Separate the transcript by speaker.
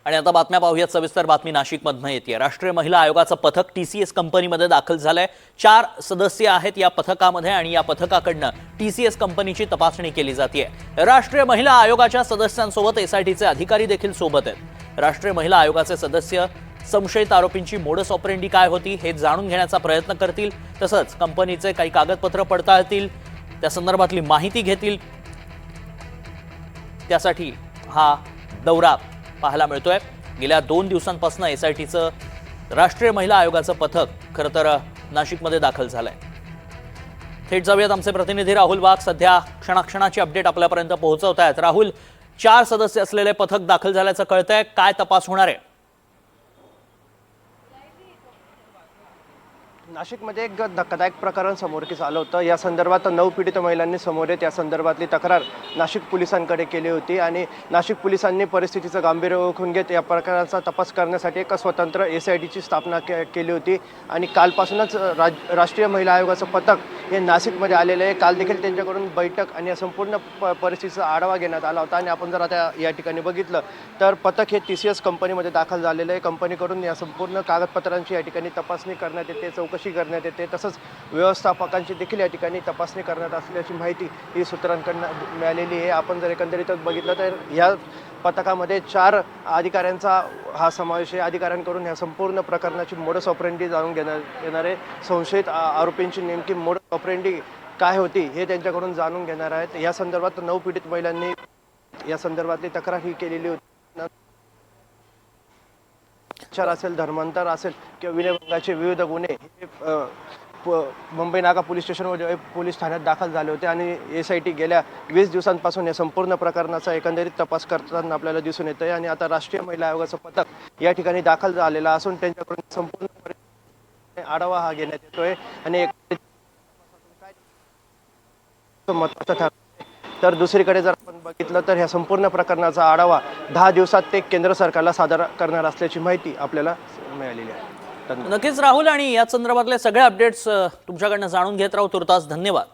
Speaker 1: आणि आता बातम्या पाहूयात सविस्तर बातमी नाशिकमधून येते। राष्ट्रीय महिला आयोगाचं पथक टीसीएस कंपनीमध्ये दाखल झालंय। 4 सदस्य आहेत या पथकामध्ये आणि या पथकाकडनं टीसीएस कंपनीची तपासणी केली जाते। राष्ट्रीय महिला आयोगाच्या सदस्यांसोबत एसआयटीचे अधिकारी देखील सोबत आहेत। राष्ट्रीय महिला आयोगाचे सदस्य संशयित आरोपींची मोडस ऑपरेंडी काय होती हे जाणून घेण्याचा प्रयत्न करतील, तसंच कंपनीचे काही कागदपत्र पडताळतील, त्या संदर्भातली माहिती घेतील। त्यासाठी हा दौरा पाहायला मिळतोय। गेल्या 2 दिवसांपासून एसआयटीचं राष्ट्रीय महिला आयोगाचं पथक खरं तर नाशिकमध्ये दाखल झालंय। थेट जाऊयात आमचे प्रतिनिधी राहुल वाघ सध्या क्षणाक्षणाची अपडेट आपल्यापर्यंत पोहोचवतायत। राहुल, 4 सदस्य असलेले पथक दाखल झाल्याचं कळतंय, काय तपास होणार आहे?
Speaker 2: नाशिकमध्ये एक धक्कादायक प्रकरण समोरकीस आलं होतं। या संदर्भात 9 पीडित महिलांनी समोर येत या संदर्भातली तक्रार नाशिक पोलिसांकडे केली होती आणि नाशिक पोलिसांनी परिस्थितीचं गांभीर्य ओळखून घेत या प्रकरणाचा तपास करण्यासाठी एक स्वतंत्र एसआयटीची स्थापना केली होती आणि कालपासूनच राष्ट्रीय महिला आयोगाचं पथक हे नाशिकमध्ये आलेलं आहे। काल देखील त्यांच्याकडून बैठक आणि संपूर्ण परिस्थितीचा आढावा घेण्यात आला होता आणि आपण जर आता या ठिकाणी बघितलं तर पथक हे टीसीएस कंपनीमध्ये दाखल झालेलं आहे। कंपनीकडून या संपूर्ण कागदपत्रांची या ठिकाणी तपासणी करण्यात येते, चौकशी करण्यात येते, तसंच व्यवस्थापकांची देखील या ठिकाणी तपासणी करण्यात असल्याची माहिती ही सूत्रांकडून मिळालेली आहे। आपण जर एकंदरीतच बघितलं तर या पथकामध्ये 4 अधिकाऱ्यांचा हा समावेश आहे। अधिकाऱ्यांकडून या संपूर्ण प्रकरणाची मोडस ऑपरेंडी जाणून घेणार आहे। संशयित आरोपींची नेमकी मोडस ऑपरेंडी काय होती हे त्यांच्याकडून जाणून घेणार आहेत। या संदर्भात 9 पीडित महिलांनी या संदर्भातली तक्रार ही केलेली होती। असेल, धर्मांतर असेल किंवा विनयभंगाचे विविध गुन्हे हे मुंबई नाका पोलीस स्टेशनवर पोलीस ठाण्यात दाखल झाले होते आणि एसआयटी गेल्या 20 दिवसांपासून या संपूर्ण प्रकरणाचा एकंदरीत तपास करताना आपल्याला दिसून येतंय आणि आता राष्ट्रीय महिला आयोगाचं पथक या ठिकाणी दाखल झालेलं असून त्यांच्याकडून संपूर्ण आढावा हा घेण्यात येतोय आणि महत्त्वाचं ठरतं। तर दुसरीकडे जर आपण बघितलं तर ह्या संपूर्ण प्रकरणाचा आढावा 10 दिवसात ते केंद्र सरकारला सादर करणार असल्याची माहिती आपल्याला मिळालेली आहे।
Speaker 1: नक्कीच राहुल, आणि या संदर्भातले सगळे अपडेट्स तुमच्याकडनं जाणून घेत राहू। तुर्तास धन्यवाद।